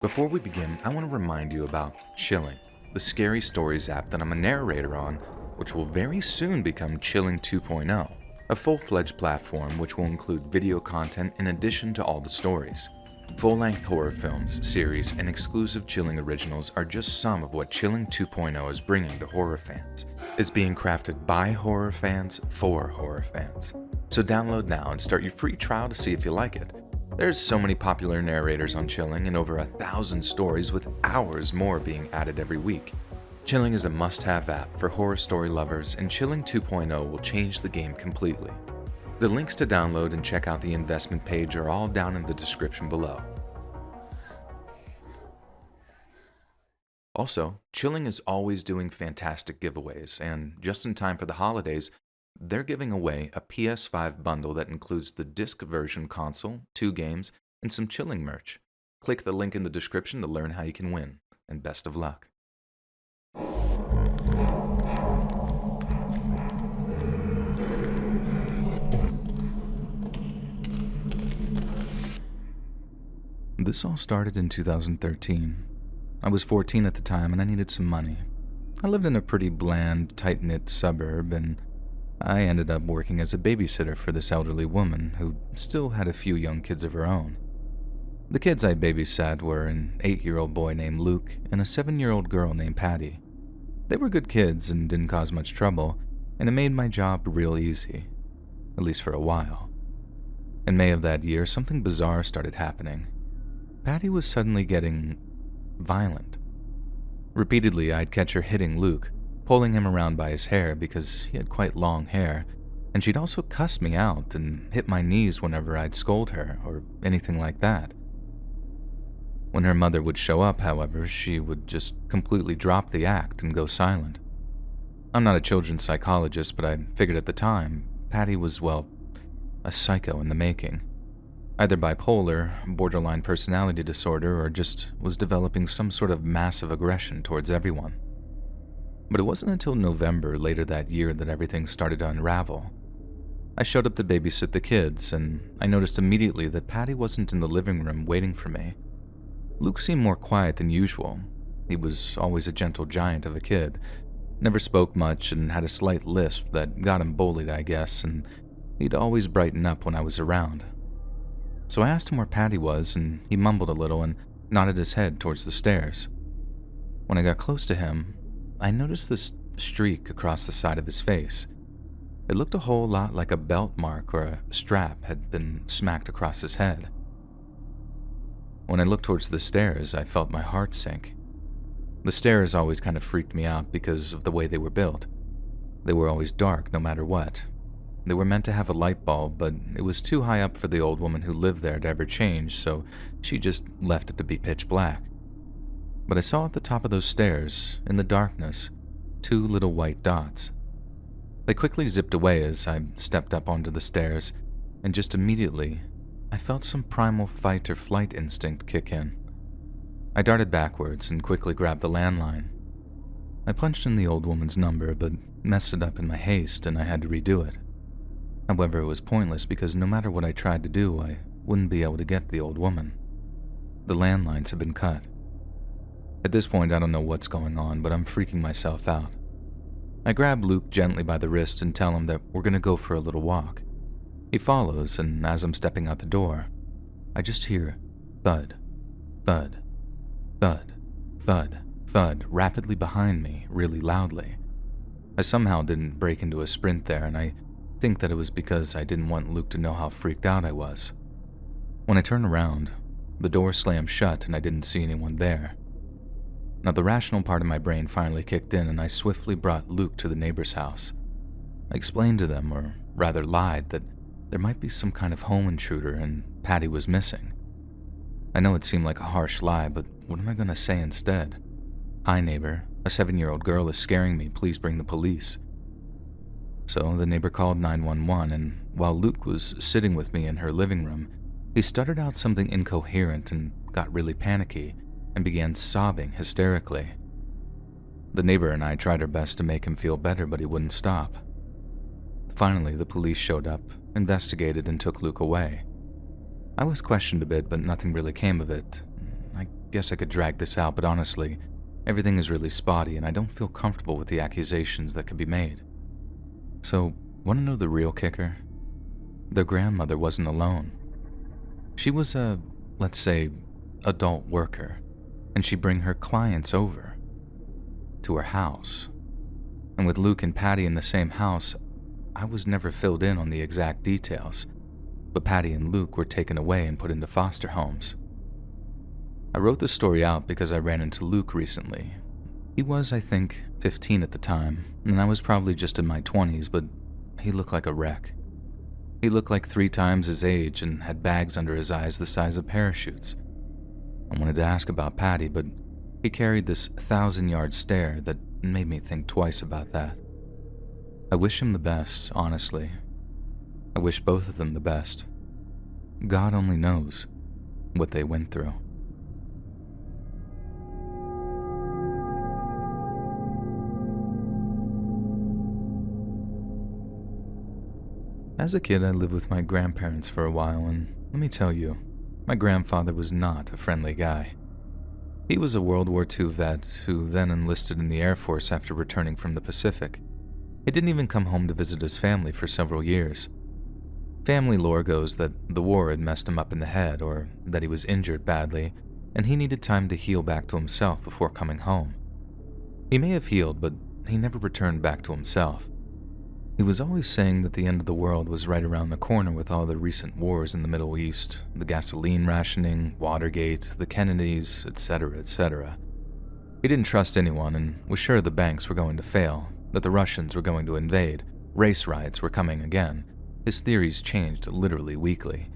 Before we begin, I want to remind you about Chilling, the Scary Stories app that I'm a narrator on, which will very soon become Chilling 2.0, a full-fledged platform which will include video content in addition to all the stories. Full-length horror films, series, and exclusive Chilling originals are just some of what Chilling 2.0 is bringing to horror fans. It's being crafted by horror fans for horror fans. So download now and start your free trial to see if you like it. There's so many popular narrators on Chilling and over 1,000 stories with hours more being added every week. Chilling is a must-have app for horror story lovers, and Chilling 2.0 will change the game completely. The links to download and check out the investment page are all down in the description below. Also, Chilling is always doing fantastic giveaways, and just in time for the holidays, they're giving away a PS5 bundle that includes the disc version console, 2 games, and some Chilling merch. Click the link in the description to learn how you can win, and best of luck. This all started in 2013. I was 14 at the time and I needed some money. I lived in a pretty bland, tight-knit suburb, and I ended up working as a babysitter for this elderly woman who still had a few young kids of her own. The kids I babysat were an 8-year-old boy named Luke and a 7-year-old girl named Patty. They were good kids and didn't cause much trouble, and it made my job real easy, at least for a while. In May of that year, something bizarre started happening. Patty was suddenly getting violent. Repeatedly, I'd catch her hitting Luke, pulling him around by his hair because he had quite long hair, and she'd also cuss me out and hit my knees whenever I'd scold her or anything like that. When her mother would show up, however, she would just completely drop the act and go silent. I'm not a children's psychologist, but I figured at the time Patty was, well, a psycho in the making. Either bipolar, borderline personality disorder, or just was developing some sort of massive aggression towards everyone. But it wasn't until November later that year that everything started to unravel. I showed up to babysit the kids, and I noticed immediately that Patty wasn't in the living room waiting for me. Luke seemed more quiet than usual. He was always a gentle giant of a kid, never spoke much and had a slight lisp that got him bullied, I guess, and he'd always brighten up when I was around. So I asked him where Patty was, and he mumbled a little and nodded his head towards the stairs. When I got close to him, I noticed this streak across the side of his face. It looked a whole lot like a belt mark or a strap had been smacked across his head. When I looked towards the stairs, I felt my heart sink. The stairs always kind of freaked me out because of the way they were built. They were always dark no matter what. They were meant to have a light bulb, but it was too high up for the old woman who lived there to ever change, so she just left it to be pitch black. But I saw at the top of those stairs, in the darkness, 2 little white dots. They quickly zipped away as I stepped up onto the stairs, and just immediately, I felt some primal fight or flight instinct kick in. I darted backwards and quickly grabbed the landline. I punched in the old woman's number, but messed it up in my haste and I had to redo it. However, it was pointless because no matter what I tried to do, I wouldn't be able to get the old woman. The landlines had been cut. At this point, I don't know what's going on, but I'm freaking myself out. I grab Luke gently by the wrist and tell him that we're going to go for a little walk. He follows, and as I'm stepping out the door, I just hear thud, thud, thud, thud, thud rapidly behind me, really loudly. I somehow didn't break into a sprint there, and I think that it was because I didn't want Luke to know how freaked out I was. When I turned around, the door slammed shut and I didn't see anyone there. Now the rational part of my brain finally kicked in and I swiftly brought Luke to the neighbor's house. I explained to them, or rather lied, that there might be some kind of home intruder and Patty was missing. I know it seemed like a harsh lie, but what am I going to say instead? "Hi neighbor, a 7-year-old girl is scaring me, please bring the police." So the neighbor called 911, and while Luke was sitting with me in her living room, he stuttered out something incoherent and got really panicky and began sobbing hysterically. The neighbor and I tried our best to make him feel better, but he wouldn't stop. Finally, the police showed up, investigated, and took Luke away. I was questioned a bit, but nothing really came of it. I guess I could drag this out, but honestly, everything is really spotty and I don't feel comfortable with the accusations that could be made. So, want to know the real kicker? Their grandmother wasn't alone. She was a, let's say, adult worker, and she'd bring her clients over to her house. And with Luke and Patty in the same house, I was never filled in on the exact details, but Patty and Luke were taken away and put into foster homes. I wrote this story out because I ran into Luke recently. He was, I think, 15 at the time, and I was probably just in my 20s, but he looked like a wreck. He looked like 3 times his age and had bags under his eyes the size of parachutes. I wanted to ask about Patty, but he carried this 1,000-yard stare that made me think twice about that. I wish him the best, honestly. I wish both of them the best. God only knows what they went through. As a kid, I lived with my grandparents for a while, and let me tell you, my grandfather was not a friendly guy. He was a World War II vet who then enlisted in the Air Force after returning from the Pacific. He didn't even come home to visit his family for several years. Family lore goes that the war had messed him up in the head, or that he was injured badly, and he needed time to heal back to himself before coming home. He may have healed, but he never returned back to himself. He was always saying that the end of the world was right around the corner with all the recent wars in the Middle East, the gasoline rationing, Watergate, the Kennedys, etc., etc. He didn't trust anyone and was sure the banks were going to fail, that the Russians were going to invade, race riots were coming again. His theories changed literally weekly.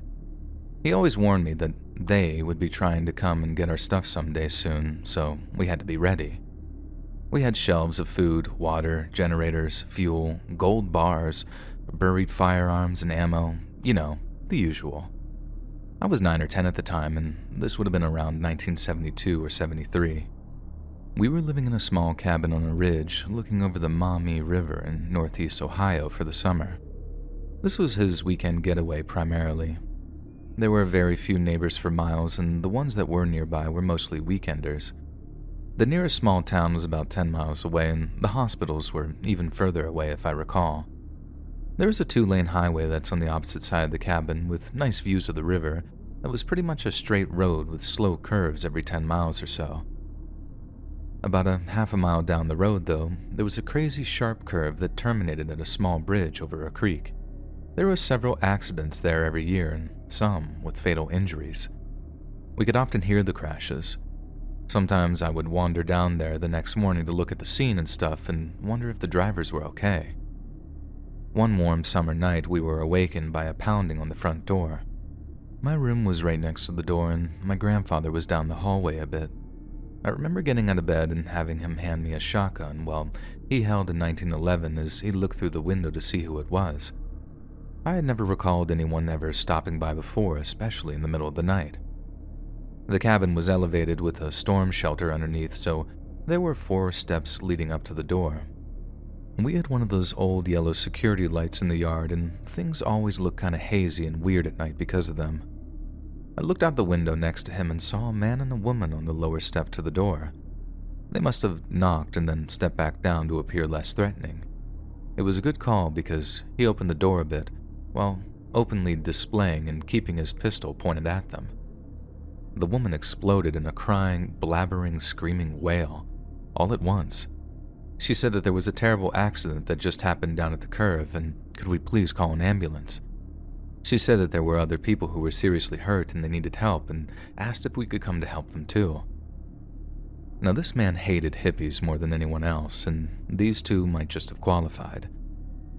He always warned me that they would be trying to come and get our stuff someday soon, so we had to be ready. We had shelves of food, water, generators, fuel, gold bars, buried firearms and ammo, you know, the usual. I was 9 or 10 at the time, and this would have been around 1972 or 73. We were living in a small cabin on a ridge looking over the Maumee River in northeast Ohio for the summer. This was his weekend getaway primarily. There were very few neighbors for miles, and the ones that were nearby were mostly weekenders. The nearest small town was about 10 miles away, and the hospitals were even further away if I recall. There was a 2-lane highway that's on the opposite side of the cabin with nice views of the river that was pretty much a straight road with slow curves every 10 miles or so. About a half a mile down the road, though, there was a crazy sharp curve that terminated at a small bridge over a creek. There were several accidents there every year, and some with fatal injuries. We could often hear the crashes. Sometimes I would wander down there the next morning to look at the scene and stuff and wonder if the drivers were okay. One warm summer night, we were awakened by a pounding on the front door. My room was right next to the door, and my grandfather was down the hallway a bit. I remember getting out of bed and having him hand me a shotgun while he held a 1911 as he looked through the window to see who it was. I had never recalled anyone ever stopping by before, especially in the middle of the night. The cabin was elevated with a storm shelter underneath, so there were 4 steps leading up to the door. We had one of those old yellow security lights in the yard, and things always looked kind of hazy and weird at night because of them. I looked out the window next to him and saw a man and a woman on the lower step to the door. They must have knocked and then stepped back down to appear less threatening. It was a good call because he opened the door a bit, while openly displaying and keeping his pistol pointed at them. The woman exploded in a crying, blabbering, screaming wail, all at once. She said that there was a terrible accident that just happened down at the curve, and could we please call an ambulance? She said that there were other people who were seriously hurt and they needed help, and asked if we could come to help them too. Now, this man hated hippies more than anyone else, and these two might just have qualified.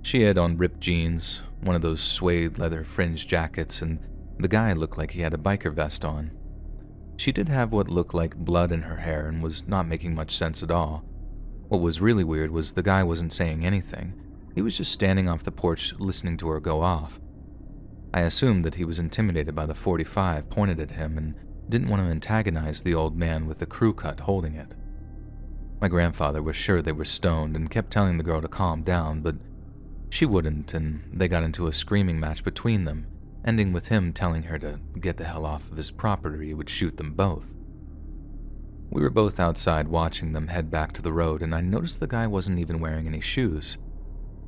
She had on ripped jeans, one of those suede leather fringed jackets, and the guy looked like he had a biker vest on. She did have what looked like blood in her hair and was not making much sense at all. What was really weird was the guy wasn't saying anything. He was just standing off the porch listening to her go off. I assumed that he was intimidated by the .45 pointed at him and didn't want to antagonize the old man with the crew cut holding it. My grandfather was sure they were stoned and kept telling the girl to calm down, but she wouldn't, and they got into a screaming match between them, ending with him telling her to get the hell off of his property or he would shoot them both. We were both outside watching them head back to the road, and I noticed the guy wasn't even wearing any shoes.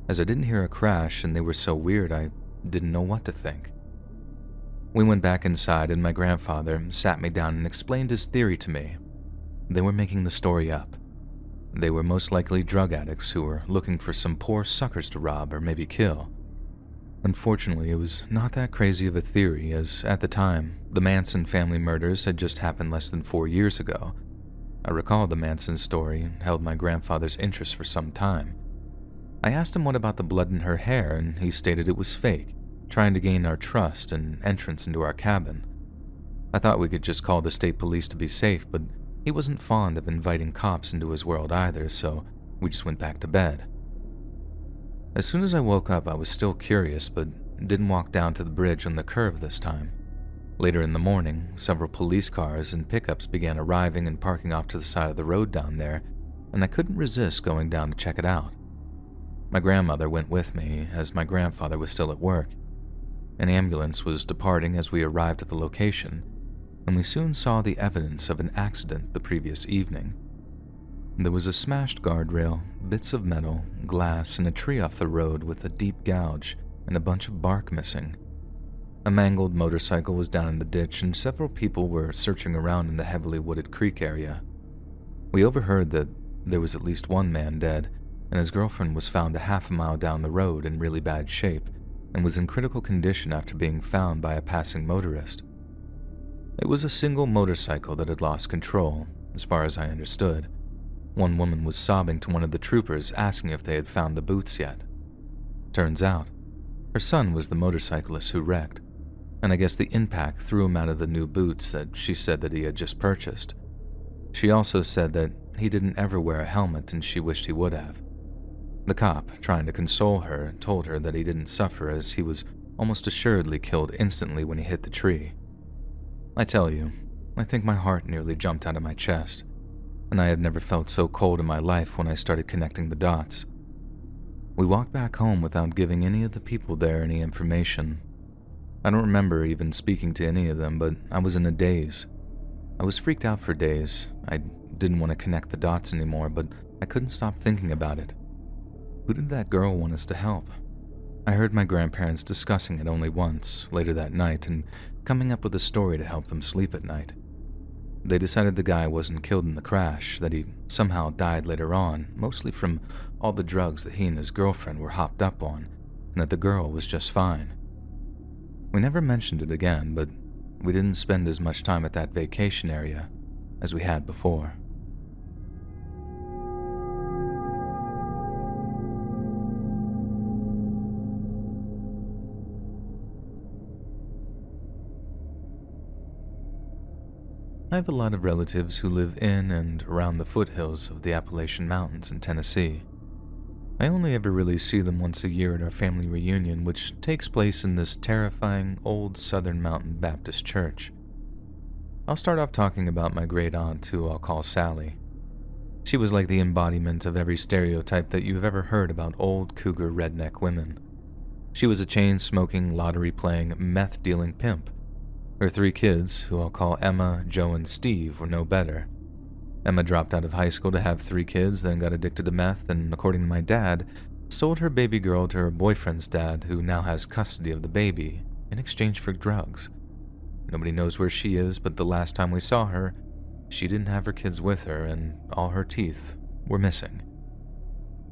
As I didn't hear a crash and they were so weird, I didn't know what to think. We went back inside and my grandfather sat me down and explained his theory to me. They were making the story up. They were most likely drug addicts who were looking for some poor suckers to rob or maybe kill. Unfortunately, it was not that crazy of a theory, as at the time, the Manson family murders had just happened less than 4 years ago. I recall the Manson story and held my grandfather's interest for some time. I asked him what about the blood in her hair, and he stated it was fake, trying to gain our trust and entrance into our cabin. I thought we could just call the state police to be safe, but he wasn't fond of inviting cops into his world either, so we just went back to bed. As soon as I woke up, I was still curious, but didn't walk down to the bridge on the curve this time. Later in the morning, several police cars and pickups began arriving and parking off to the side of the road down there, and I couldn't resist going down to check it out. My grandmother went with me, as my grandfather was still at work. An ambulance was departing as we arrived at the location, and we soon saw the evidence of an accident the previous evening. There was a smashed guardrail, bits of metal, glass, and a tree off the road with a deep gouge and a bunch of bark missing. A mangled motorcycle was down in the ditch, and several people were searching around in the heavily wooded creek area. We overheard that there was at least one man dead, and his girlfriend was found a half a mile down the road in really bad shape and was in critical condition after being found by a passing motorist. It was a single motorcycle that had lost control, as far as I understood. One woman was sobbing to one of the troopers asking if they had found the boots yet. Turns out, her son was the motorcyclist who wrecked, and I guess the impact threw him out of the new boots that she said that he had just purchased. She also said that he didn't ever wear a helmet and she wished he would have. The cop, trying to console her, told her that he didn't suffer as he was almost assuredly killed instantly when he hit the tree. I tell you, I think my heart nearly jumped out of my chest, and I had never felt so cold in my life when I started connecting the dots. We walked back home without giving any of the people there any information. I don't remember even speaking to any of them, but I was in a daze. I was freaked out for days. I didn't want to connect the dots anymore, but I couldn't stop thinking about it. Who did that girl want us to help? I heard my grandparents discussing it only once, later that night, and coming up with a story to help them sleep at night. They decided the guy wasn't killed in the crash, that he somehow died later on, mostly from all the drugs that he and his girlfriend were hopped up on, and that the girl was just fine. We never mentioned it again, but we didn't spend as much time at that vacation area as we had before. I have a lot of relatives who live in and around the foothills of the Appalachian Mountains in Tennessee. I only ever really see them once a year at our family reunion, which takes place in this terrifying old Southern Mountain Baptist church. I'll start off talking about my great aunt, who I'll call Sally. She was like the embodiment of every stereotype that you've ever heard about old cougar redneck women. She was a chain-smoking, lottery-playing, meth-dealing pimp. Her 3 kids, who I'll call Emma, Joe, and Steve, were no better. Emma dropped out of high school to have 3 kids, then got addicted to meth, and according to my dad, sold her baby girl to her boyfriend's dad, who now has custody of the baby, in exchange for drugs. Nobody knows where she is, but the last time we saw her, she didn't have her kids with her, and all her teeth were missing.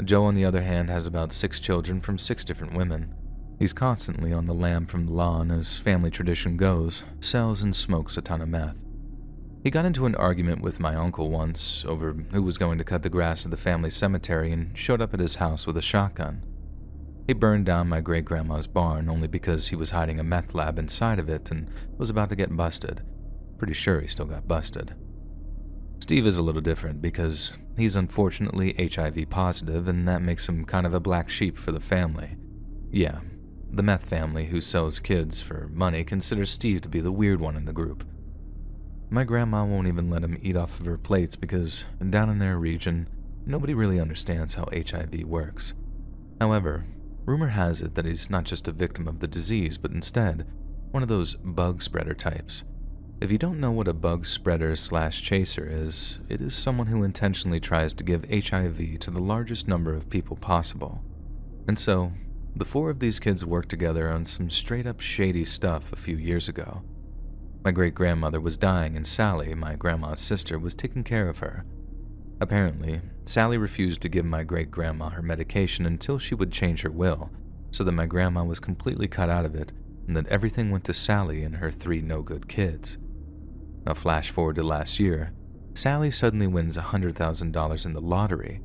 Joe, on the other hand, has about 6 children from 6 different women. He's constantly on the lam from the lawn, as family tradition goes, sells and smokes a ton of meth. He got into an argument with my uncle once over who was going to cut the grass at the family cemetery and showed up at his house with a shotgun. He burned down my great-grandma's barn only because he was hiding a meth lab inside of it and was about to get busted. Pretty sure he still got busted. Steve is a little different because he's unfortunately HIV positive, and that makes him kind of a black sheep for the family. Yeah, the meth family who sells kids for money considers Steve to be the weird one in the group. My grandma won't even let him eat off of her plates because down in their region, nobody really understands how HIV works. However, rumor has it that he's not just a victim of the disease, but instead one of those bug spreader types. If you don't know what a bug spreader/chaser is, it is someone who intentionally tries to give HIV to the largest number of people possible. And so, the four of these kids worked together on some straight-up shady stuff a few years ago. My great-grandmother was dying and Sally, my grandma's sister, was taking care of her. Apparently, Sally refused to give my great-grandma her medication until she would change her will, so that my grandma was completely cut out of it and that everything went to Sally and her three no-good kids. Now flash forward to last year, Sally suddenly wins $100,000 in the lottery.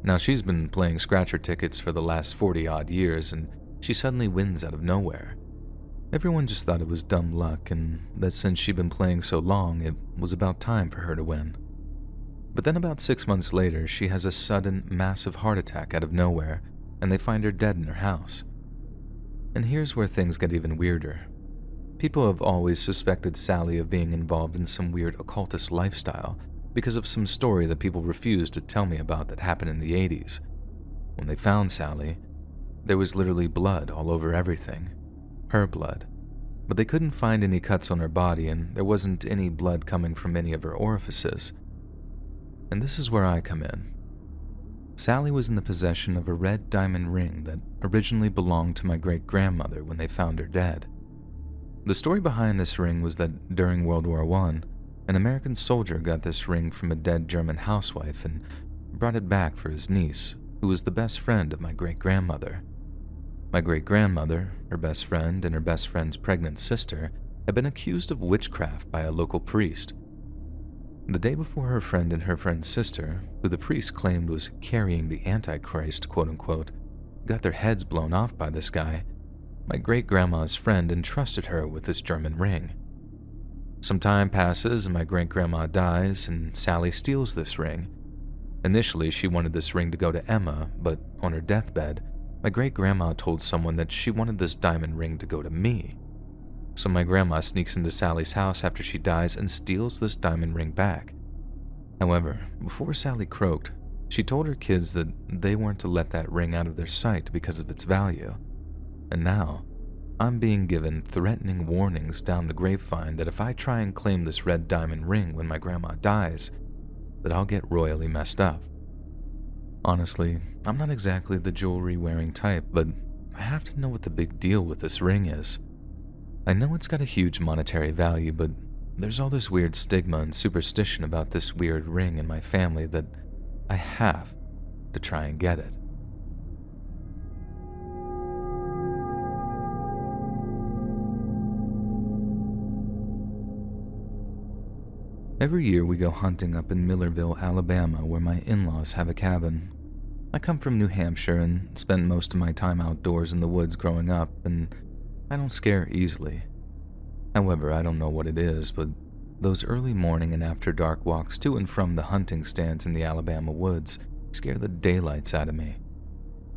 Now she's been playing scratcher tickets for the last 40-odd years and she suddenly wins out of nowhere. Everyone just thought it was dumb luck and that since she'd been playing so long, it was about time for her to win. But then about 6 months later, she has a sudden, massive heart attack out of nowhere and they find her dead in her house. And here's where things get even weirder. People have always suspected Sally of being involved in some weird occultist lifestyle because of some story that people refused to tell me about that happened in the 80s. When they found Sally, there was literally blood all over everything. Her blood. But they couldn't find any cuts on her body and there wasn't any blood coming from any of her orifices. And this is where I come in. Sally was in the possession of a red diamond ring that originally belonged to my great-grandmother when they found her dead. The story behind this ring was that during World War I, an American soldier got this ring from a dead German housewife and brought it back for his niece, who was the best friend of my great-grandmother. My great-grandmother, her best friend, and her best friend's pregnant sister had been accused of witchcraft by a local priest. The day before her friend and her friend's sister, who the priest claimed was carrying the Antichrist, quote-unquote, got their heads blown off by this guy, my great-grandma's friend entrusted her with this German ring. Some time passes and my great-grandma dies and Sally steals this ring. Initially, she wanted this ring to go to Emma, but on her deathbed, my great-grandma told someone that she wanted this diamond ring to go to me. So my grandma sneaks into Sally's house after she dies and steals this diamond ring back. However, before Sally croaked, she told her kids that they weren't to let that ring out of their sight because of its value. And now, I'm being given threatening warnings down the grapevine that if I try and claim this red diamond ring when my grandma dies, that I'll get royally messed up. Honestly, I'm not exactly the jewelry-wearing type, but I have to know what the big deal with this ring is. I know it's got a huge monetary value, but there's all this weird stigma and superstition about this weird ring in my family that I have to try and get it. Every year we go hunting up in Millerville, Alabama, where my in-laws have a cabin. I come from New Hampshire and spent most of my time outdoors in the woods growing up, and I don't scare easily. However, I don't know what it is, but those early morning and after dark walks to and from the hunting stands in the Alabama woods scare the daylights out of me.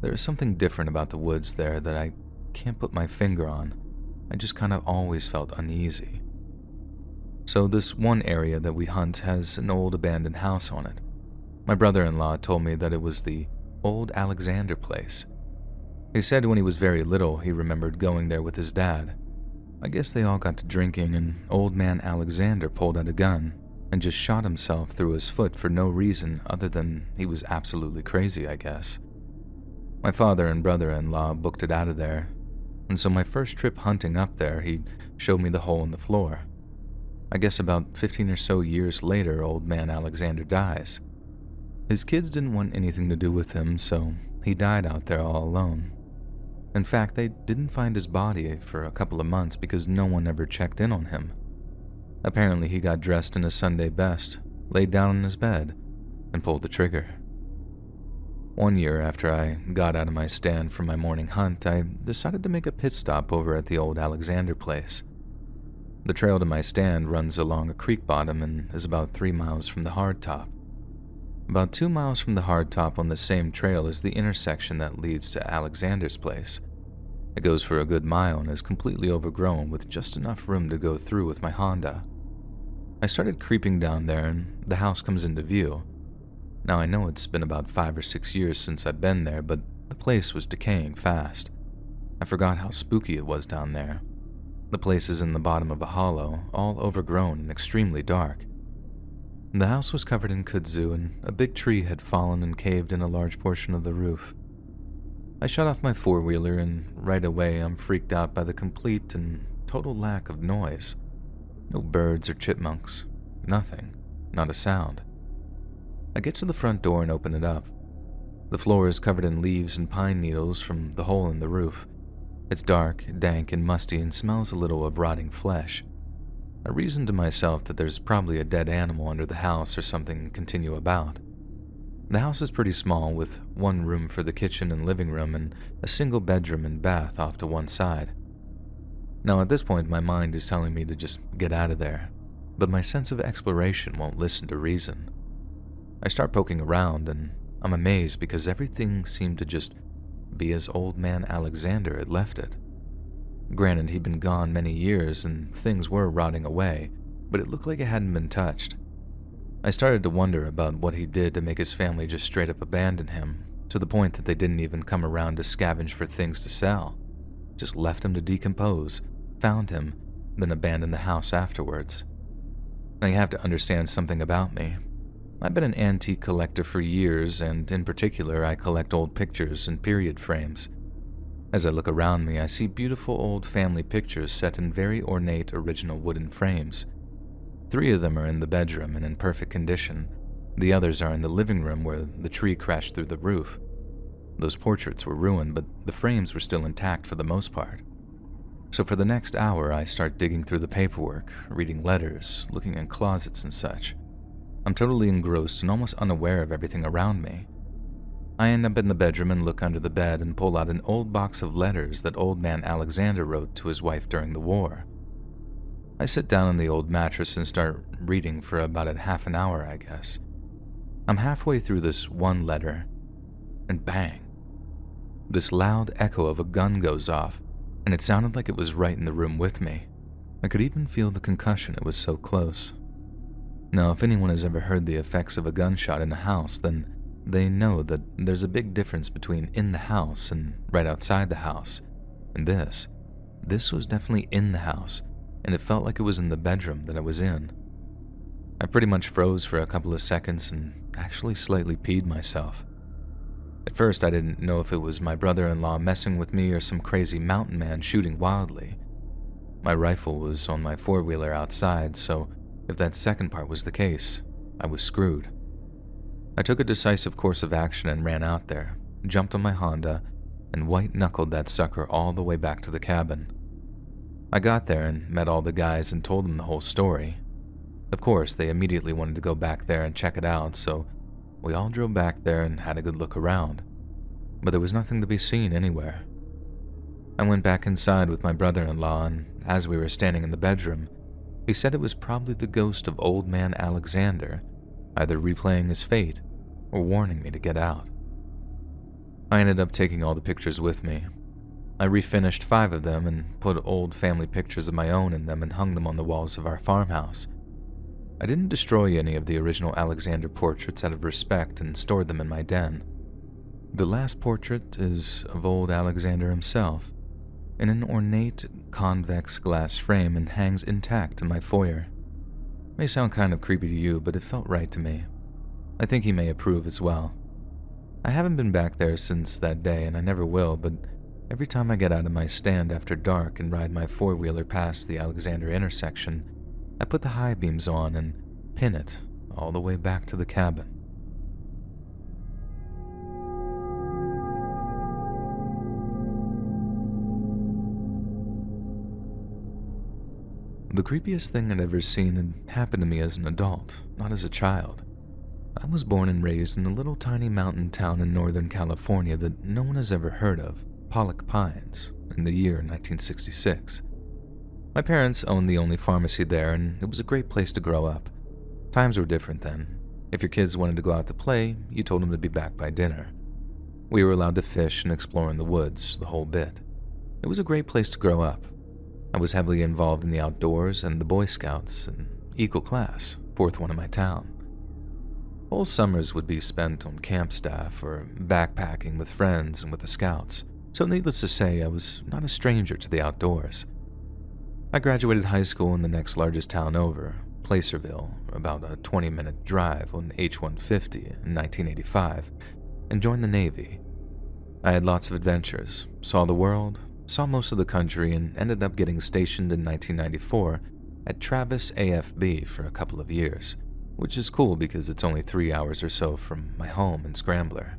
There is something different about the woods there that I can't put my finger on. I just kind of always felt uneasy. So this one area that we hunt has an old abandoned house on it. My brother-in-law told me that it was the old Alexander place. He said when he was very little he remembered going there with his dad. I guess they all got to drinking and old man Alexander pulled out a gun and just shot himself through his foot for no reason other than he was absolutely crazy, I guess. My father and brother-in-law booked it out of there, and so my first trip hunting up there he showed me the hole in the floor. I guess about 15 or so years later, old man Alexander dies. His kids didn't want anything to do with him, so he died out there all alone. In fact, they didn't find his body for a couple of months because no one ever checked in on him. Apparently, he got dressed in his Sunday best, laid down on his bed, and pulled the trigger. One year after I got out of my stand for my morning hunt, I decided to make a pit stop over at the old Alexander place. The trail to my stand runs along a creek bottom and is about 3 miles from the hardtop. About 2 miles from the hardtop on the same trail is the intersection that leads to Alexander's place. It goes for a good mile and is completely overgrown with just enough room to go through with my Honda. I started creeping down there and the house comes into view. Now I know it's been about 5 or 6 years since I've been there, but the place was decaying fast. I forgot how spooky it was down there. The place is in the bottom of a hollow, all overgrown and extremely dark. The house was covered in kudzu, and a big tree had fallen and caved in a large portion of the roof. I shut off my four-wheeler, and right away I'm freaked out by the complete and total lack of noise. No birds or chipmunks. Nothing. Not a sound. I get to the front door and open it up. The floor is covered in leaves and pine needles from the hole in the roof. It's dark, dank, and musty and smells a little of rotting flesh. I reason to myself that there's probably a dead animal under the house or something continue about. The house is pretty small, with one room for the kitchen and living room and a single bedroom and bath off to one side. Now at this point my mind is telling me to just get out of there, but my sense of exploration won't listen to reason. I start poking around, and I'm amazed because everything seemed to just be as old man Alexander had left it. Granted, he'd been gone many years and things were rotting away, but it looked like it hadn't been touched. I started to wonder about what he did to make his family just straight up abandon him, to the point that they didn't even come around to scavenge for things to sell. Just left him to decompose, found him, then abandoned the house afterwards. Now you have to understand something about me. I've been an antique collector for years, and in particular I collect old pictures and period frames. As I look around me, I see beautiful old family pictures set in very ornate original wooden frames. 3 of them are in the bedroom and in perfect condition. The others are in the living room where the tree crashed through the roof. Those portraits were ruined, but the frames were still intact for the most part. So for the next hour, I start digging through the paperwork, reading letters, looking in closets and such. I'm totally engrossed and almost unaware of everything around me. I end up in the bedroom and look under the bed and pull out an old box of letters that old man Alexander wrote to his wife during the war. I sit down on the old mattress and start reading for about a half an hour, I guess. I'm halfway through this one letter, and bang! This loud echo of a gun goes off, and it sounded like it was right in the room with me. I could even feel the concussion, it was so close. Now, if anyone has ever heard the effects of a gunshot in a house, then they know that there's a big difference between in the house and right outside the house. And this was definitely in the house, and it felt like it was in the bedroom that I was in. I pretty much froze for a couple of seconds and actually slightly peed myself. At first, I didn't know if it was my brother-in-law messing with me or some crazy mountain man shooting wildly. My rifle was on my four-wheeler outside, so if that second part was the case, I was screwed. I took a decisive course of action and ran out there, jumped on my Honda, and white-knuckled that sucker all the way back to the cabin. I got there and met all the guys and told them the whole story. Of course, they immediately wanted to go back there and check it out, so we all drove back there and had a good look around. But there was nothing to be seen anywhere. I went back inside with my brother-in-law, and as we were standing in the bedroom, he said it was probably the ghost of old man Alexander, either replaying his fate or warning me to get out. I ended up taking all the pictures with me. I refinished 5 of them and put old family pictures of my own in them and hung them on the walls of our farmhouse. I didn't destroy any of the original Alexander portraits out of respect and stored them in my den. The last portrait is of old Alexander himself, in an ornate convex glass frame, and hangs intact in my foyer. May sound kind of creepy to you, but it felt right to me. I think he may approve as well. I haven't been back there since that day, and I never will, but every time I get out of my stand after dark and ride my four-wheeler past the Alexander intersection, I put the high beams on and pin it all the way back to the cabin. The creepiest thing I'd ever seen had happened to me as an adult, not as a child. I was born and raised in a little tiny mountain town in Northern California that no one has ever heard of, Pollock Pines, in the year 1966. My parents owned the only pharmacy there, and it was a great place to grow up. Times were different then. If your kids wanted to go out to play, you told them to be back by dinner. We were allowed to fish and explore in the woods, the whole bit. It was a great place to grow up. I was heavily involved in the outdoors and the Boy Scouts, and Eagle Class, 4th one in my town. Whole summers would be spent on camp staff or backpacking with friends and with the Scouts, so needless to say, I was not a stranger to the outdoors. I graduated high school in the next largest town over, Placerville, about a 20-minute drive on H-150 in 1985, and joined the Navy. I had lots of adventures, saw the world, saw most of the country, and ended up getting stationed in 1994 at Travis AFB for a couple of years, which is cool because it's only 3 hours or so from my home in Scrambler.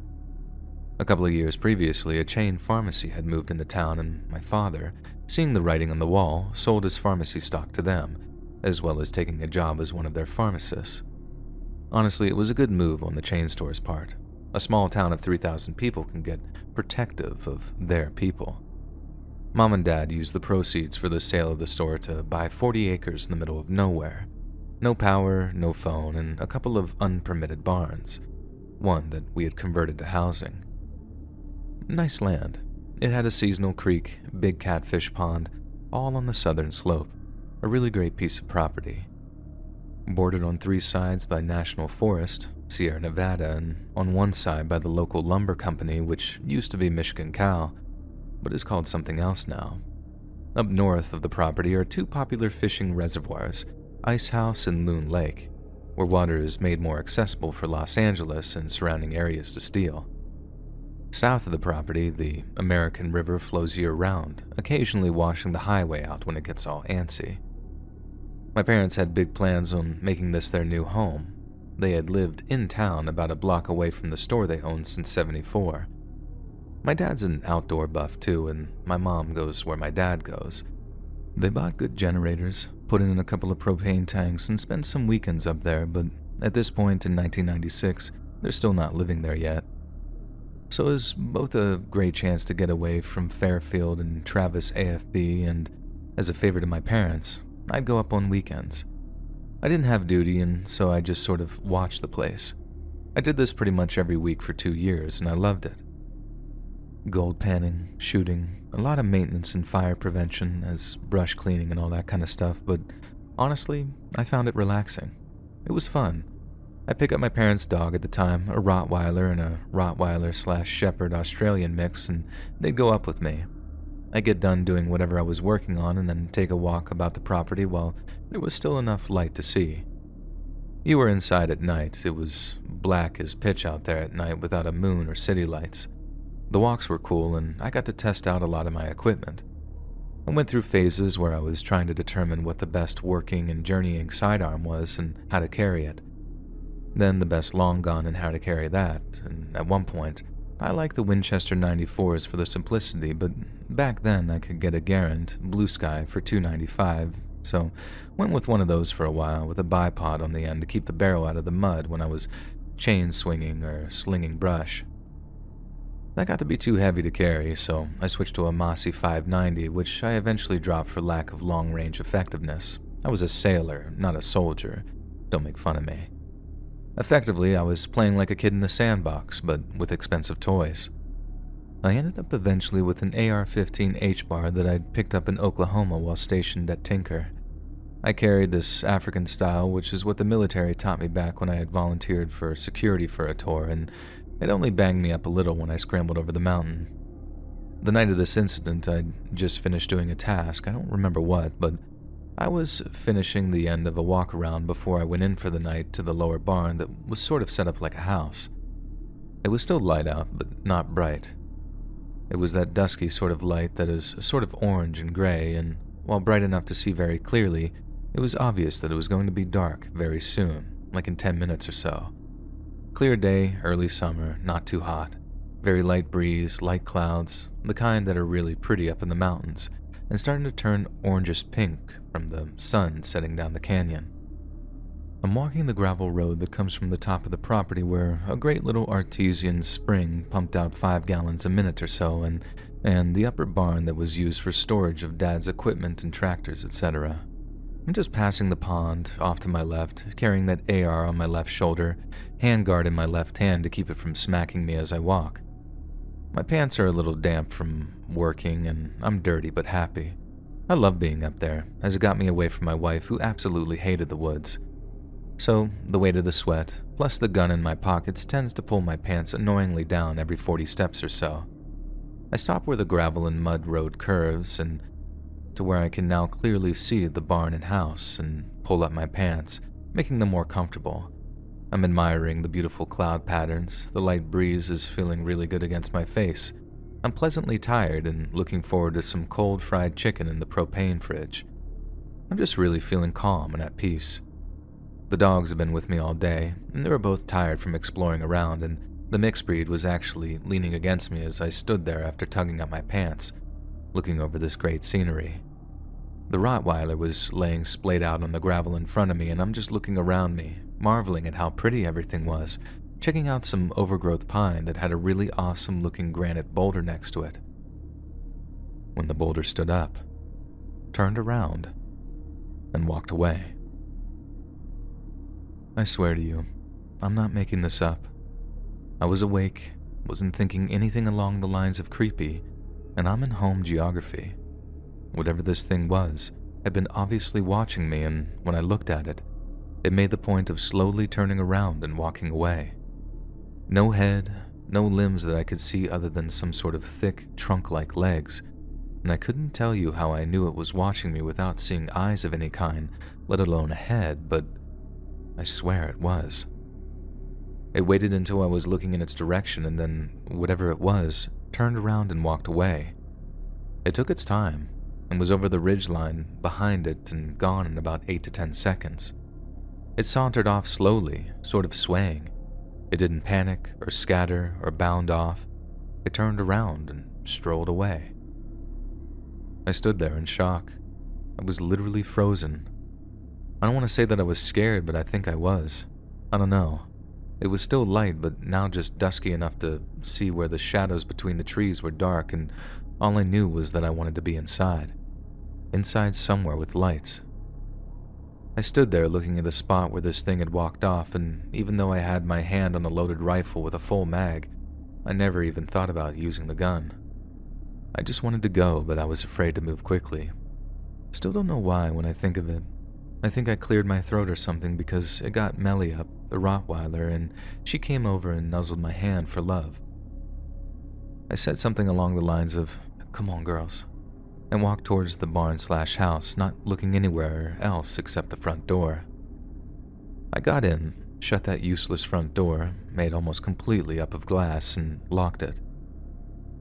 A couple of years previously, a chain pharmacy had moved into town, and my father, seeing the writing on the wall, sold his pharmacy stock to them, as well as taking a job as one of their pharmacists. Honestly, it was a good move on the chain store's part. A small town of 3,000 people can get protective of their people. Mom and Dad used the proceeds for the sale of the store to buy 40 acres in the middle of nowhere. No power, no phone, and a couple of unpermitted barns. One that we had converted to housing. Nice land. It had a seasonal creek, big catfish pond, all on the southern slope. A really great piece of property. Bordered on 3 sides by National Forest, Sierra Nevada, and on one side by the local lumber company, which used to be Michigan Cow, but is called something else now. Up north of the property are 2 popular fishing reservoirs, Ice House and Loon Lake, where water is made more accessible for Los Angeles and surrounding areas to steal. South of the property, the American River flows year-round, occasionally washing the highway out when it gets all antsy. My parents had big plans on making this their new home. They had lived in town about a block away from the store they owned since '74. My dad's an outdoor buff too, and my mom goes where my dad goes. They bought good generators, put in a couple of propane tanks, and spent some weekends up there, but at this point in 1996, they're still not living there yet. So it was both a great chance to get away from Fairfield and Travis AFB, and as a favor to my parents, I'd go up on weekends. I didn't have duty, and so I just sort of watched the place. I did this pretty much every week for 2 years, and I loved it. Gold panning, shooting, a lot of maintenance and fire prevention as brush cleaning and all that kind of stuff, but honestly, I found it relaxing. It was fun. I'd pick up my parents' dog at the time, a Rottweiler and a Rottweiler/Shepherd Australian mix, and they'd go up with me. I'd get done doing whatever I was working on and then take a walk about the property while there was still enough light to see. You were inside at night. It was black as pitch out there at night without a moon or city lights. The walks were cool, and I got to test out a lot of my equipment. I went through phases where I was trying to determine what the best working and journeying sidearm was and how to carry it. Then the best long gun and how to carry that, and at one point, I liked the Winchester 94s for the simplicity, but back then I could get a Garand Blue Sky for $2.95, so went with one of those for a while with a bipod on the end to keep the barrel out of the mud when I was chain swinging or slinging brush. That got to be too heavy to carry, so I switched to a Mossy 590, which I eventually dropped for lack of long-range effectiveness. I was a sailor, not a soldier. Don't make fun of me. Effectively, I was playing like a kid in a sandbox, but with expensive toys. I ended up eventually with an AR-15 H-bar that I'd picked up in Oklahoma while stationed at Tinker. I carried this African style, which is what the military taught me back when I had volunteered for security for a tour, and it only banged me up a little when I scrambled over the mountain. The night of this incident, I'd just finished doing a task, I don't remember what, but I was finishing the end of a walk-around before I went in for the night to the lower barn that was sort of set up like a house. It was still light out, but not bright. It was that dusky sort of light that is sort of orange and gray, and while bright enough to see very clearly, it was obvious that it was going to be dark very soon, like in 10 minutes or so. Clear day, early summer, not too hot. Very light breeze, light clouds, the kind that are really pretty up in the mountains, and starting to turn orangish pink from the sun setting down the canyon. I'm walking the gravel road that comes from the top of the property where a great little artesian spring pumped out 5 gallons a minute or so, and the upper barn that was used for storage of Dad's equipment and tractors, etc. I'm just passing the pond, off to my left, carrying that AR on my left shoulder, handguard in my left hand to keep it from smacking me as I walk. My pants are a little damp from working, and I'm dirty but happy. I love being up there, as it got me away from my wife, who absolutely hated the woods. So, the weight of the sweat, plus the gun in my pockets, tends to pull my pants annoyingly down every 40 steps or so. I stop where the gravel and mud road curves, and to where I can now clearly see the barn and house and pull up my pants, making them more comfortable. I'm admiring the beautiful cloud patterns, the light breeze is feeling really good against my face. I'm pleasantly tired and looking forward to some cold fried chicken in the propane fridge. I'm just really feeling calm and at peace. The dogs have been with me all day, and they were both tired from exploring around, and the mixed breed was actually leaning against me as I stood there after tugging at my pants, looking over this great scenery. The Rottweiler was laying splayed out on the gravel in front of me, and I'm just looking around me, marveling at how pretty everything was, checking out some overgrowth pine that had a really awesome looking granite boulder next to it. When the boulder stood up, turned around, and walked away. I swear to you, I'm not making this up. I was awake, wasn't thinking anything along the lines of creepy, and I'm in home geography. Whatever this thing was had been obviously watching me, and when I looked at it, it made the point of slowly turning around and walking away. No head, no limbs that I could see other than some sort of thick, trunk-like legs, and I couldn't tell you how I knew it was watching me without seeing eyes of any kind, let alone a head, but I swear it was. It waited until I was looking in its direction, and then, whatever it was, turned around and walked away. It took its time, and was over the ridgeline behind it and gone in about 8 to 10 seconds. It sauntered off slowly, sort of swaying. It didn't panic or scatter or bound off. It turned around and strolled away. I stood there in shock. I was literally frozen. I don't want to say that I was scared, but I think I was. I don't know. It was still light, but now just dusky enough to see where the shadows between the trees were dark, and all I knew was that I wanted to be inside. Inside somewhere with lights. I stood there looking at the spot where this thing had walked off, and even though I had my hand on a loaded rifle with a full mag, I never even thought about using the gun. I just wanted to go, but I was afraid to move quickly. Still don't know why when I think of it. I think I cleared my throat or something because it got Melly up, the Rottweiler, and she came over and nuzzled my hand for love. I said something along the lines of, "Come on, girls," and walked towards the barn/house, not looking anywhere else except the front door. I got in, shut that useless front door, made almost completely up of glass, and locked it.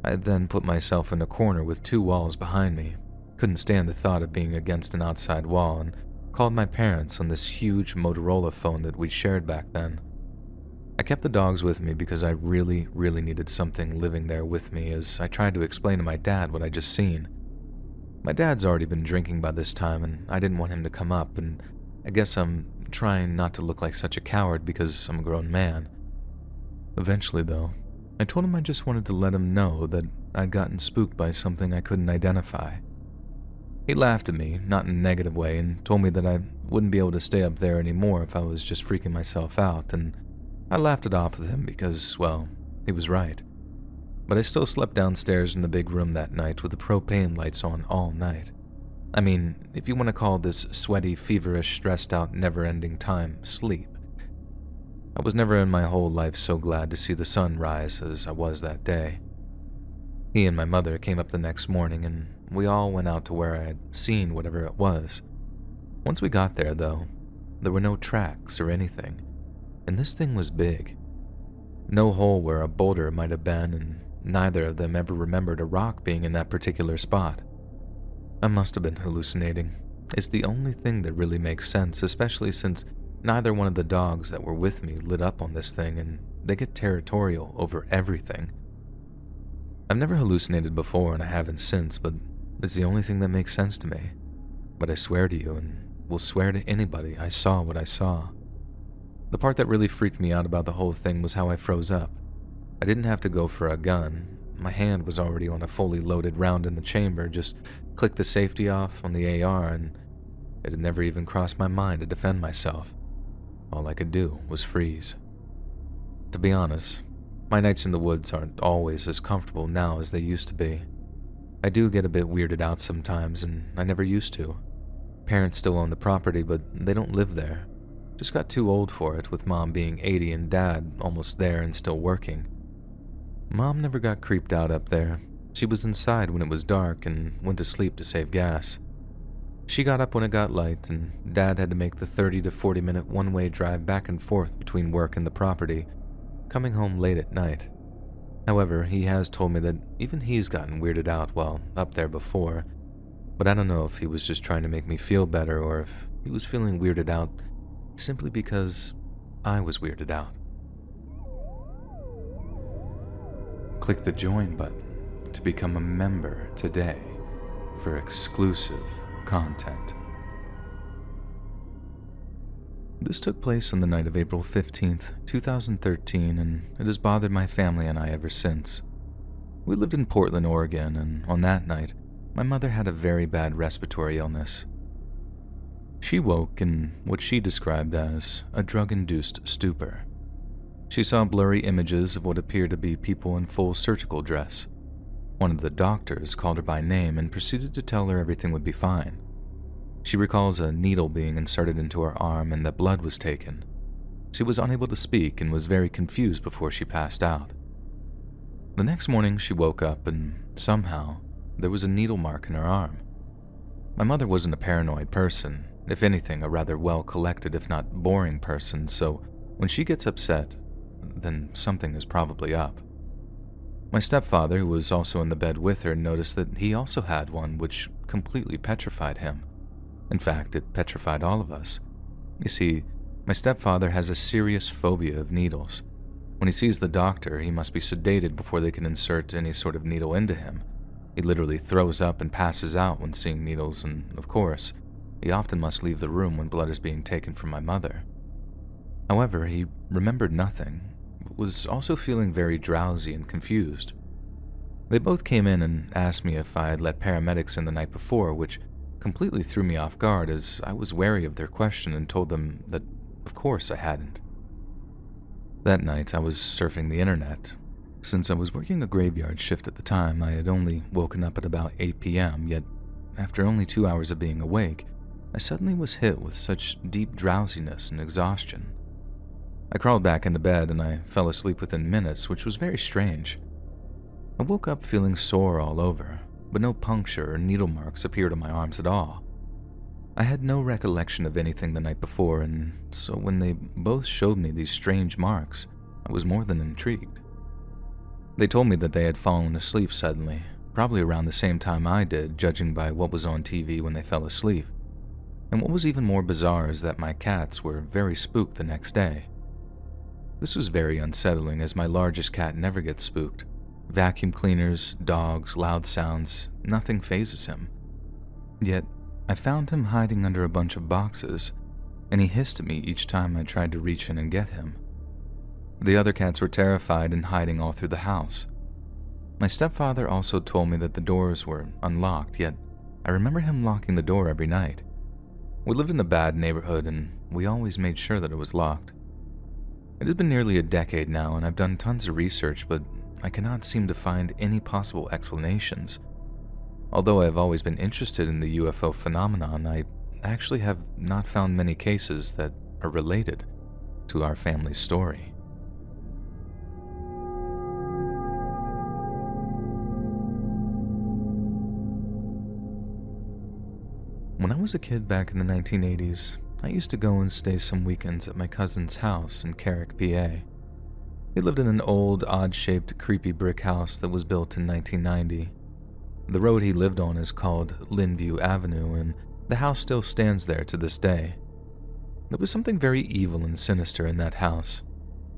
I then put myself in a corner with 2 walls behind me, couldn't stand the thought of being against an outside wall, and called my parents on this huge Motorola phone that we shared back then. I kept the dogs with me because I really needed something living there with me as I tried to explain to my dad what I'd just seen. My dad's already been drinking by this time, and I didn't want him to come up, and I guess I'm trying not to look like such a coward because I'm a grown man. Eventually, though, I told him I just wanted to let him know that I'd gotten spooked by something I couldn't identify. He laughed at me, not in a negative way, and told me that I wouldn't be able to stay up there anymore if I was just freaking myself out, and I laughed it off with him because, well, he was right. But I still slept downstairs in the big room that night with the propane lights on all night. I mean, if you want to call this sweaty, feverish, stressed out, never-ending time sleep. I was never in my whole life so glad to see the sun rise as I was that day. He and my mother came up the next morning, and we all went out to where I had seen whatever it was. Once we got there, though, there were no tracks or anything, and this thing was big. No hole where a boulder might have been, and neither of them ever remembered a rock being in that particular spot. I must have been hallucinating. It's the only thing that really makes sense, especially since neither one of the dogs that were with me lit up on this thing, and they get territorial over everything. I've never hallucinated before, and I haven't since, but it's the only thing that makes sense to me. But I swear to you, and will swear to anybody, I saw what I saw. The part that really freaked me out about the whole thing was how I froze up. I didn't have to go for a gun. My hand was already on a fully loaded round in the chamber, just clicked the safety off on the AR, and it had never even crossed my mind to defend myself. All I could do was freeze. To be honest, my nights in the woods aren't always as comfortable now as they used to be. I do get a bit weirded out sometimes, and I never used to. Parents still own the property, but they don't live there. Just got too old for it, with Mom being 80 and Dad almost there and still working. Mom never got creeped out up there. She was inside when it was dark and went to sleep to save gas. She got up when it got light, and Dad had to make the 30 to 40-minute one-way drive back and forth between work and the property, coming home late at night. However, he has told me that even he's gotten weirded out while up there before, but I don't know if he was just trying to make me feel better or if he was feeling weirded out simply because I was weirded out. Click the join button to become a member today for exclusive content. This took place on the night of April 15th, 2013, and it has bothered my family and I ever since. We lived in Portland, Oregon, and on that night, my mother had a very bad respiratory illness. She woke in what she described as a drug-induced stupor. She saw blurry images of what appeared to be people in full surgical dress. One of the doctors called her by name and proceeded to tell her everything would be fine. She recalls a needle being inserted into her arm and that blood was taken. She was unable to speak and was very confused before she passed out. The next morning, she woke up and somehow there was a needle mark in her arm. My mother wasn't a paranoid person, if anything, a rather well-collected, if not boring person, so when she gets upset, then something is probably up. My stepfather, who was also in the bed with her, noticed that he also had one, which completely petrified him. In fact, it petrified all of us. You see, my stepfather has a serious phobia of needles. When he sees the doctor, he must be sedated before they can insert any sort of needle into him. He literally throws up and passes out when seeing needles, and of course, he often must leave the room when blood is being taken from my mother. However, he remembered nothing, but was also feeling very drowsy and confused. They both came in and asked me if I had let paramedics in the night before, which completely threw me off guard as I was wary of their question and told them that, of course, I hadn't. That night, I was surfing the internet. Since I was working a graveyard shift at the time, I had only woken up at about 8 p.m., yet after only 2 hours of being awake, I suddenly was hit with such deep drowsiness and exhaustion. I crawled back into bed and I fell asleep within minutes, which was very strange. I woke up feeling sore all over, but no puncture or needle marks appeared on my arms at all. I had no recollection of anything the night before, and so when they both showed me these strange marks, I was more than intrigued. They told me that they had fallen asleep suddenly, probably around the same time I did, judging by what was on TV when they fell asleep. And what was even more bizarre is that my cats were very spooked the next day. This was very unsettling as my largest cat never gets spooked. Vacuum cleaners, dogs, loud sounds, nothing phases him. Yet, I found him hiding under a bunch of boxes, and he hissed at me each time I tried to reach in and get him. The other cats were terrified and hiding all through the house. My stepfather also told me that the doors were unlocked, yet I remember him locking the door every night. We lived in a bad neighborhood, and we always made sure that it was locked. It has been nearly a decade now, and I've done tons of research, but I cannot seem to find any possible explanations. Although I have always been interested in the UFO phenomenon, I actually have not found many cases that are related to our family's story. When I was a kid back in the 1980s, I used to go and stay some weekends at my cousin's house in Carrick, PA. He lived in an old, odd-shaped, creepy brick house that was built in 1990. The road he lived on is called Linview Avenue, and the house still stands there to this day. There was something very evil and sinister in that house.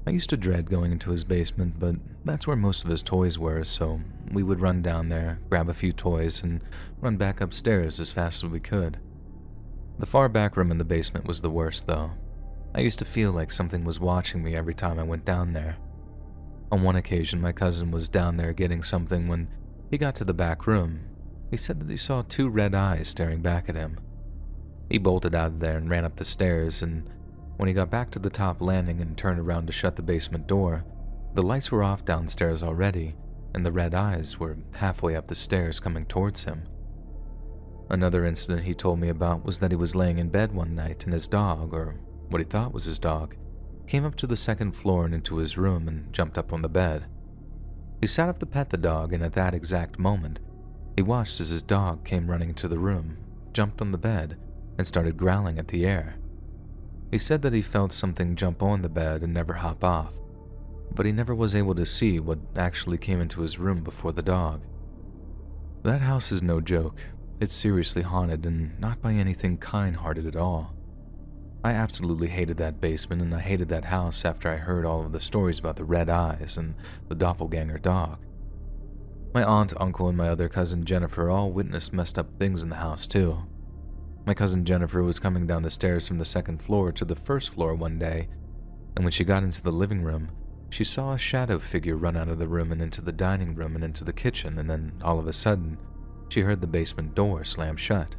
I used to dread going into his basement, but that's where most of his toys were, so we would run down there, grab a few toys, and run back upstairs as fast as we could. The far back room in the basement was the worst, though. I used to feel like something was watching me every time I went down there. On one occasion, my cousin was down there getting something. When he got to the back room, he said that he saw 2 red eyes staring back at him. He bolted out of there and ran up the stairs, and when he got back to the top landing and turned around to shut the basement door, the lights were off downstairs already, and the red eyes were halfway up the stairs coming towards him. Another incident he told me about was that he was laying in bed one night and his dog, or what he thought was his dog, came up to the 2nd floor and into his room and jumped up on the bed. He sat up to pet the dog, and at that exact moment, he watched as his dog came running into the room, jumped on the bed and started growling at the air. He said that he felt something jump on the bed and never hop off, but he never was able to see what actually came into his room before the dog. That house is no joke. It's seriously haunted and not by anything kind-hearted at all. I absolutely hated that basement, and I hated that house after I heard all of the stories about the red eyes and the doppelganger dog. My aunt, uncle, and my other cousin Jennifer all witnessed messed up things in the house too. My cousin Jennifer was coming down the stairs from the second floor to the first floor one day, and when she got into the living room, she saw a shadow figure run out of the room and into the dining room and into the kitchen, and then all of a sudden, she heard the basement door slam shut.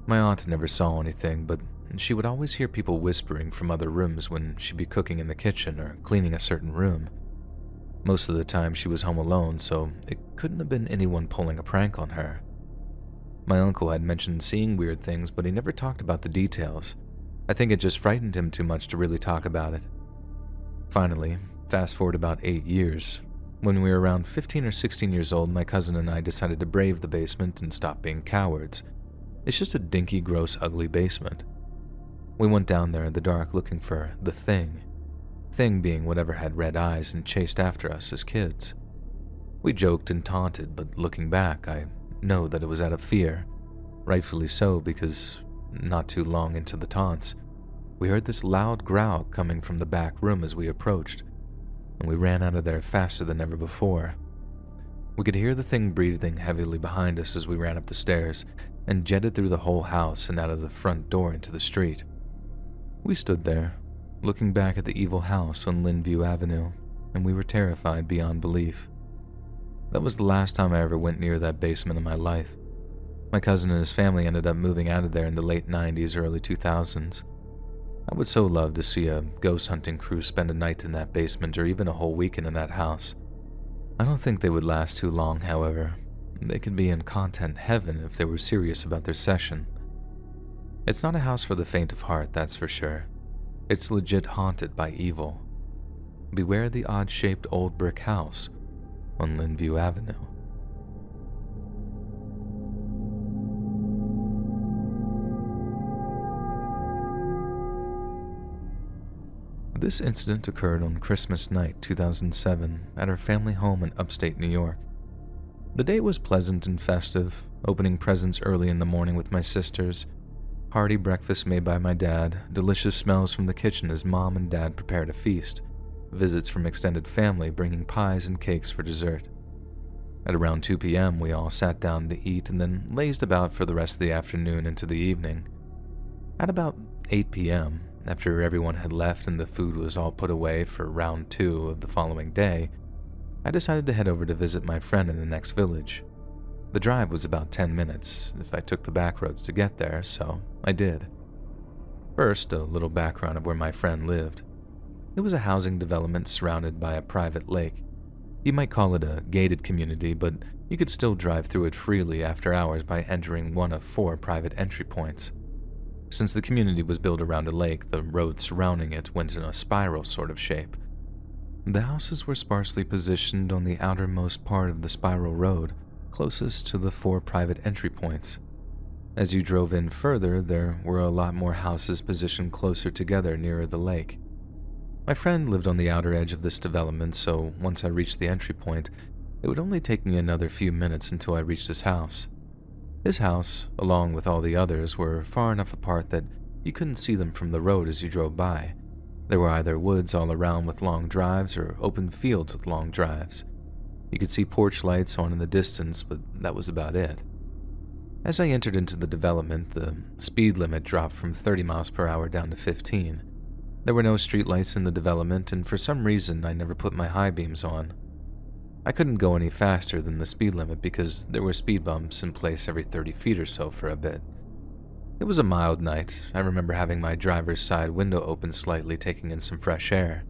My aunt never saw anything, but she would always hear people whispering from other rooms when she'd be cooking in the kitchen or cleaning a certain room. Most of the time she was home alone, so it couldn't have been anyone pulling a prank on her. My uncle had mentioned seeing weird things, but he never talked about the details. I think it just frightened him too much to really talk about it. Finally, fast forward about 8 years. When we were around 15 or 16 years old, my cousin and I decided to brave the basement and stop being cowards. It's just a dinky, gross, ugly basement. We went down there in the dark looking for the thing. Thing being whatever had red eyes and chased after us as kids. We joked and taunted, but looking back, I know that it was out of fear. Rightfully so, because not too long into the taunts, we heard this loud growl coming from the back room as we approached, and we ran out of there faster than ever before. We could hear the thing breathing heavily behind us as we ran up the stairs and jetted through the whole house and out of the front door into the street. We stood there, looking back at the evil house on Lynview Avenue, and we were terrified beyond belief. That was the last time I ever went near that basement in my life. My cousin and his family ended up moving out of there in the late 90s, early 2000s. I would so love to see a ghost hunting crew spend a night in that basement or even a whole weekend in that house. I don't think they would last too long, however. They could be in content heaven if they were serious about their session. It's not a house for the faint of heart, that's for sure. It's legit haunted by evil. Beware the odd-shaped old brick house on Lynview Avenue. This incident occurred on Christmas night 2007 at our family home in upstate New York. The day was pleasant and festive, opening presents early in the morning with my sisters, hearty breakfast made by my dad, delicious smells from the kitchen as mom and dad prepared a feast, visits from extended family bringing pies and cakes for dessert. At around 2 p.m., we all sat down to eat and then lazed about for the rest of the afternoon into the evening. At about 8 p.m., after everyone had left and the food was all put away for round 2 of the following day, I decided to head over to visit my friend in the next village. The drive was about 10 minutes if I took the back roads to get there, so I did. First, a little background of where my friend lived. It was a housing development surrounded by a private lake. You might call it a gated community, but you could still drive through it freely after hours by entering one of 4 private entry points. Since the community was built around a lake, the road surrounding it went in a spiral sort of shape. The houses were sparsely positioned on the outermost part of the spiral road, closest to the 4 private entry points. As you drove in further, there were a lot more houses positioned closer together nearer the lake. My friend lived on the outer edge of this development, so once I reached the entry point, it would only take me another few minutes until I reached his house. His house, along with all the others, were far enough apart that you couldn't see them from the road as you drove by. There were either woods all around with long drives or open fields with long drives. You could see porch lights on in the distance, but that was about it. As I entered into the development, the speed limit dropped from 30 miles per hour down to 15. There were no streetlights in the development, and for some reason I never put my high beams on. I couldn't go any faster than the speed limit because there were speed bumps in place every 30 feet or so for a bit. It was a mild night. I remember having my driver's side window open slightly, taking in some fresh air.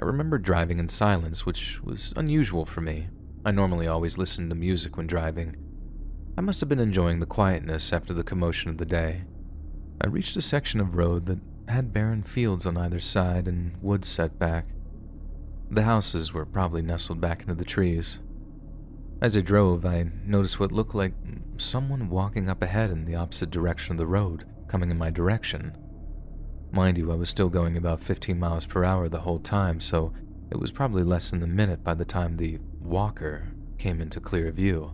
I remember driving in silence, which was unusual for me. I normally always listen to music when driving. I must have been enjoying the quietness after the commotion of the day. I reached a section of road that had barren fields on either side and woods set back. The houses were probably nestled back into the trees. As I drove, I noticed what looked like someone walking up ahead in the opposite direction of the road, coming in my direction. Mind you, I was still going about 15 miles per hour the whole time, so it was probably less than a minute by the time the walker came into clear view.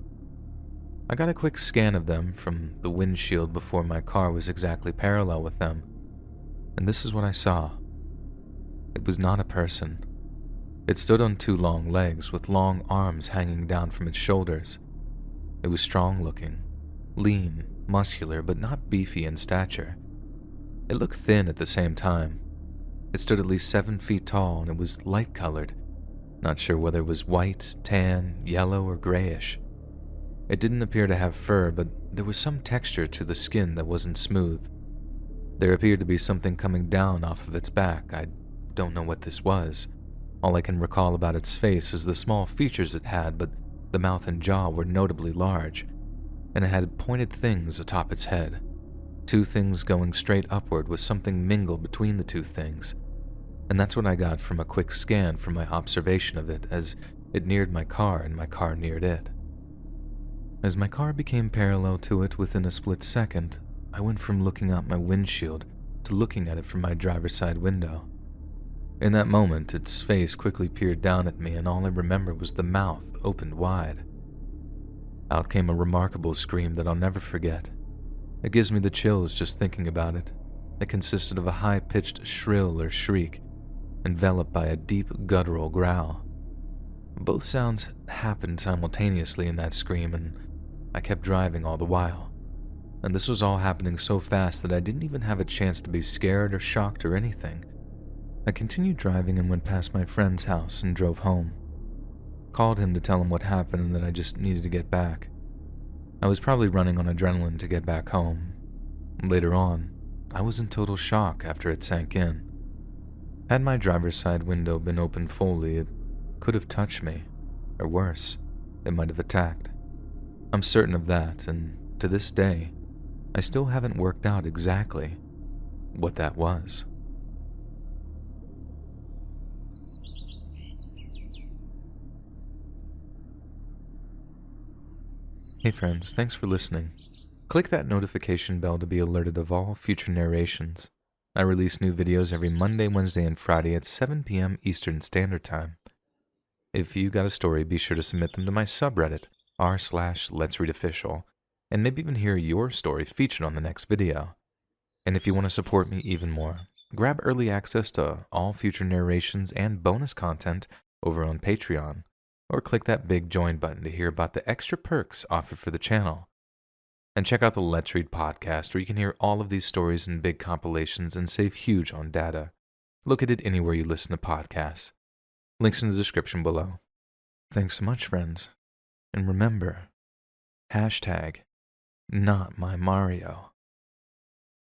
I got a quick scan of them from the windshield before my car was exactly parallel with them, and this is what I saw. It was not a person. It stood on two long legs with long arms hanging down from its shoulders. It was strong looking, lean, muscular, but not beefy in stature. It looked thin at the same time. It stood at least 7 feet tall and it was light colored. Not sure whether it was white, tan, yellow, or grayish. It didn't appear to have fur, but there was some texture to the skin that wasn't smooth. There appeared to be something coming down off of its back. I don't know what this was. All I can recall about its face is the small features it had, but the mouth and jaw were notably large, and it had pointed things atop its head. Two things going straight upward with something mingled between the two things, and that's what I got from a quick scan from my observation of it as it neared my car and my car neared it. As my car became parallel to it within a split second, I went from looking out my windshield to looking at it from my driver's side window. In that moment, its face quickly peered down at me and all I remember was the mouth opened wide. Out came a remarkable scream that I'll never forget. It gives me the chills just thinking about it. It consisted of a high-pitched shrill or shriek, enveloped by a deep guttural growl. Both sounds happened simultaneously in that scream, and I kept driving all the while. And this was all happening so fast that I didn't even have a chance to be scared or shocked or anything. I continued driving and went past my friend's house and drove home. Called him to tell him what happened and that I just needed to get back. I was probably running on adrenaline to get back home. Later on, I was in total shock after it sank in. Had my driver's side window been open fully, it could have touched me, or worse, it might have attacked. I'm certain of that, and to this day, I still haven't worked out exactly what that was. Hey friends, thanks for listening. Click that notification bell to be alerted of all future narrations. I release new videos every Monday, Wednesday, and Friday at 7 p.m. Eastern Standard Time. If you got a story, be sure to submit them to my subreddit, r/letsreadofficial, and maybe even hear your story featured on the next video. And if you want to support me even more, grab early access to all future narrations and bonus content over on Patreon, or click that big join button to hear about the extra perks offered for the channel. And check out the Let's Read podcast, where you can hear all of these stories in big compilations and save huge on data. Located anywhere you listen to podcasts. Links in the description below. Thanks so much, friends. And remember, #NotMyMario.